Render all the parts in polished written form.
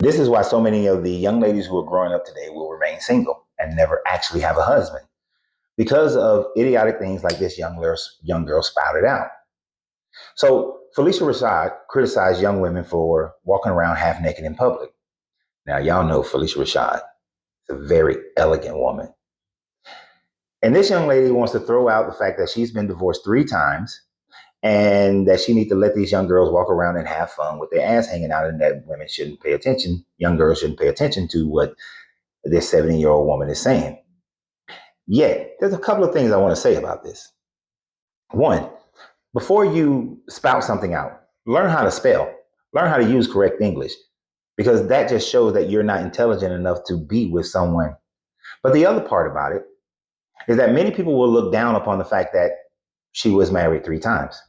This is why so many of the young ladies who are growing up today will remain single and never actually have a husband because of idiotic things like this young girl spouted out. So Felicia Rashad criticized young women for walking around half naked in public. Now, y'all know Felicia Rashad is a very elegant woman. And this young lady wants to throw out the fact that she's been divorced 3 times and that she needs to let these young girls walk around and have fun with their ass hanging out, and that women shouldn't pay attention, young girls shouldn't pay attention to what this 70-year-old woman is saying. Yet, there's a couple of things I want to say about this. One, before you spout something out, learn how to spell, learn how to use correct English, because that just shows that you're not intelligent enough to be with someone. But the other part about it is that many people will look down upon the fact that she was married 3 times.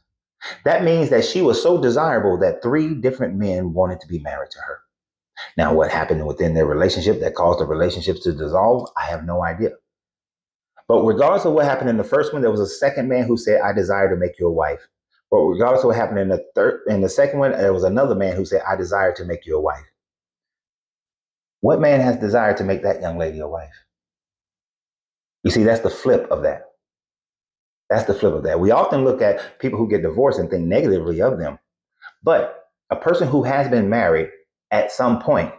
That means that she was so desirable that 3 different men wanted to be married to her. Now, what happened within their relationship that caused the relationships to dissolve, I have no idea. But regardless of what happened in the first one, there was a second man who said, "I desire to make you a wife." But regardless of what happened in the second one, there was another man who said, "I desire to make you a wife." What man has desired to make that young lady a wife? You see, that's the flip of that. That's the flip of that. We often look at people who get divorced and think negatively of them. But a person who has been married, at some point,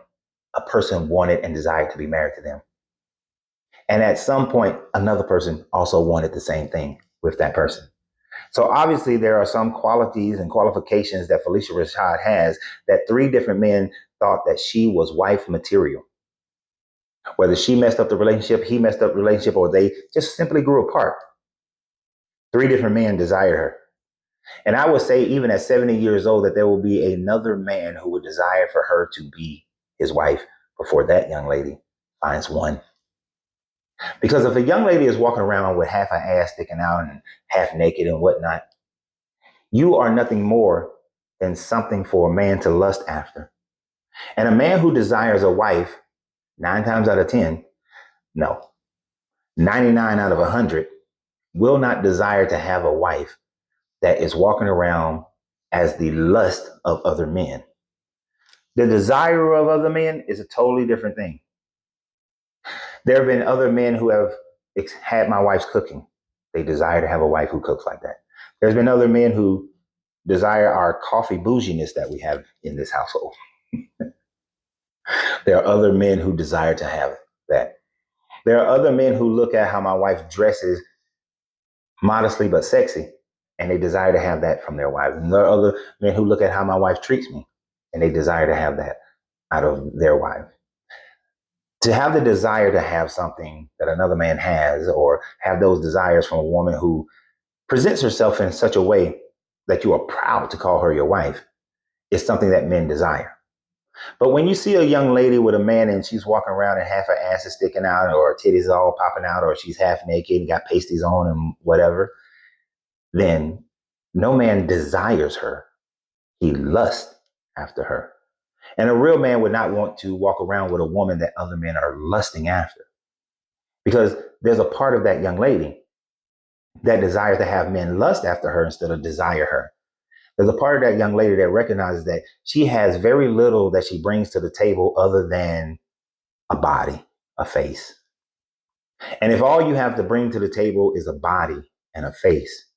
a person wanted and desired to be married to them. And at some point, another person also wanted the same thing with that person. So obviously, there are some qualities and qualifications that Felicia Rashad has that 3 different men thought that she was wife material. Whether she messed up the relationship, he messed up the relationship, or they just simply grew apart. 3 different men desired her. And I would say, even at 70 years old, that there will be another man who would desire for her to be his wife before that young lady finds one. Because if a young lady is walking around with half her ass sticking out and half naked and whatnot, you are nothing more than something for a man to lust after. And a man who desires a wife, 9 times out of 10, no, 99 out of 100, will not desire to have a wife that is walking around as the lust of other men. The desire of other men is a totally different thing. There have been other men who have had my wife's cooking. They desire to have a wife who cooks like that. There's been other men who desire our coffee bouginess that we have in this household. There are other men who desire to have that. There are other men who look at how my wife dresses modestly but sexy, and they desire to have that from their wives. And there are other men who look at how my wife treats me, and they desire to have that out of their wife. To have the desire to have something that another man has, or have those desires from a woman who presents herself in such a way that you are proud to call her your wife, is something that men desire. But when you see a young lady with a man and she's walking around and half her ass is sticking out, or her titties all popping out, or she's half naked and got pasties on and whatever, then no man desires her. He lusts after her. And a real man would not want to walk around with a woman that other men are lusting after. Because there's a part of that young lady that desires to have men lust after her instead of desire her. There's a part of that young lady that recognizes that she has very little that she brings to the table other than a body, a face. And if all you have to bring to the table is a body and a face,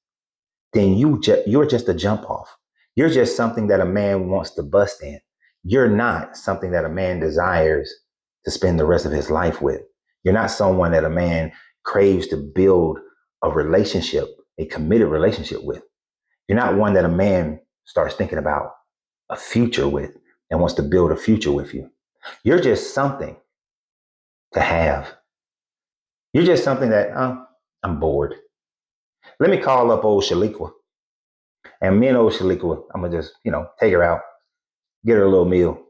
then you're just a jump off. You're just something that a man wants to bust in. You're not something that a man desires to spend the rest of his life with. You're not someone that a man craves to build a relationship, a committed relationship with. You're not one that a man starts thinking about a future with and wants to build a future with you. You're just something to have. You're just something that, I'm bored. Let me call up old Shaliqua. And me and old Shaliqua, I'm going to just, take her out, get her a little meal,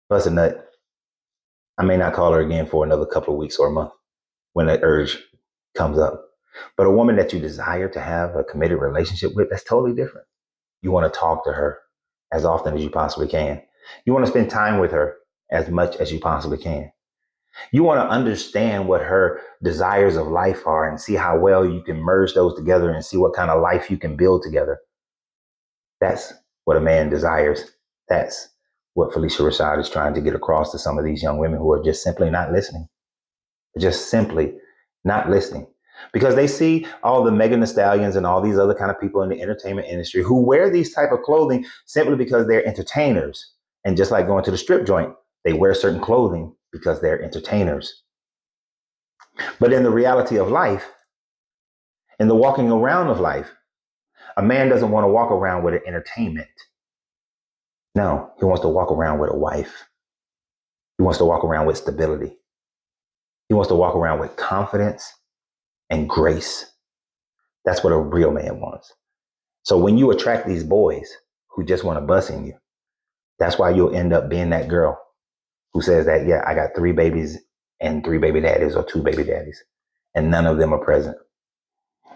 bust a nut. I may not call her again for another couple of weeks or a month when that urge comes up. But a woman that you desire to have a committed relationship with, that's totally different. You want to talk to her as often as you possibly can. You want to spend time with her as much as you possibly can. You want to understand what her desires of life are and see how well you can merge those together and see what kind of life you can build together. That's what a man desires. That's what Phylicia Rashad is trying to get across to some of these young women who are just simply not listening. Just simply not listening. Because they see all the Megan Thee Stallions and all these other kind of people in the entertainment industry who wear these type of clothing simply because they're entertainers. And just like going to the strip joint, they wear certain clothing because they're entertainers. But in the reality of life, in the walking around of life, a man doesn't want to walk around with an entertainment. No, he wants to walk around with a wife. He wants to walk around with stability. He wants to walk around with confidence and grace. That's what a real man wants. So when you attract these boys who just want to bust in you, that's why you'll end up being that girl who says that, yeah, I got 3 babies and 3 baby daddies or 2 baby daddies, and none of them are present.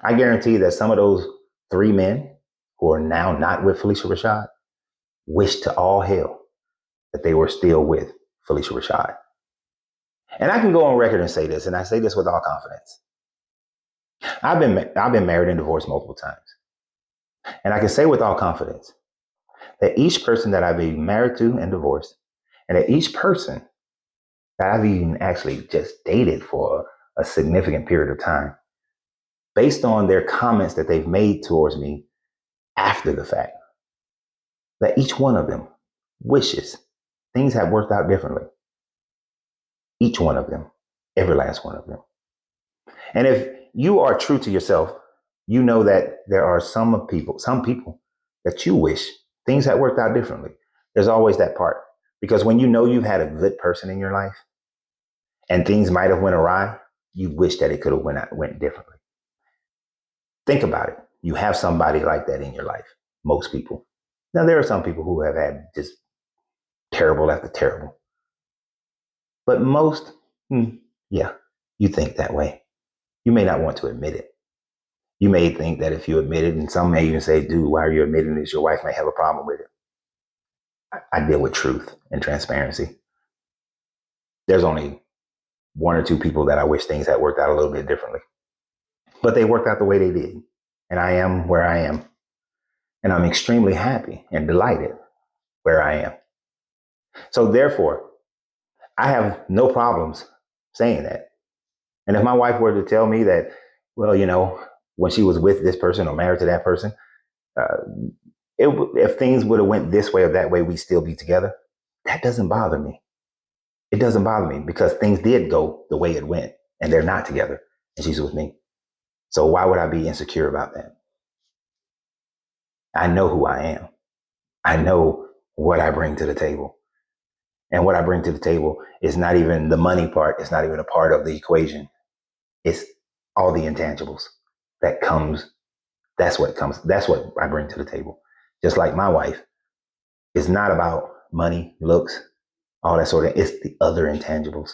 I guarantee that some of those 3 men who are now not with Phylicia Rashad wish to all hell that they were still with Phylicia Rashad. And I can go on record and say this, and I say this with all confidence. I've been married and divorced multiple times. And I can say with all confidence that each person that I've been married to and divorced, and that each person that I've even actually just dated for a significant period of time, based on their comments that they've made towards me after the fact, that each one of them wishes things had worked out differently. Each one of them, every last one of them. And if you are true to yourself, you know that there are some people that you wish things had worked out differently. There's always that part. Because when you know you've had a good person in your life and things might have went awry, you wish that it could have went differently. Think about it. You have somebody like that in your life. Most people. Now, there are some people who have had just terrible after terrible. But most, yeah, you think that way. You may not want to admit it. You may think that if you admit it, and some may even say, dude, why are you admitting this? Your wife may have a problem with it. I deal with truth and transparency. There's only 1 or 2 people that I wish things had worked out a little bit differently. But they worked out the way they did. And I am where I am. And I'm extremely happy and delighted where I am. So therefore, I have no problems saying that. And if my wife were to tell me that, well, you know, when she was with this person or married to that person, if things would have went this way or that way, we'd still be together. That doesn't bother me. It doesn't bother me because things did go the way it went and they're not together and she's with me. So why would I be insecure about that? I know who I am. I know what I bring to the table. And what I bring to the table is not even the money part. It's not even a part of the equation. It's all the intangibles that comes. That's what comes. That's what I bring to the table. Just like my wife, it's not about money, looks, all that sort of. It's the other intangibles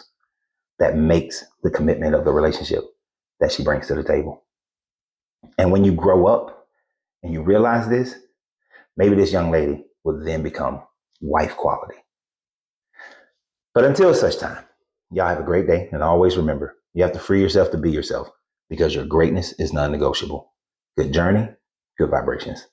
that makes the commitment of the relationship that she brings to the table. And when you grow up and you realize this, maybe this young lady will then become wife quality. But until such time, y'all have a great day. And always remember, you have to free yourself to be yourself because your greatness is non-negotiable. Good journey, good vibrations.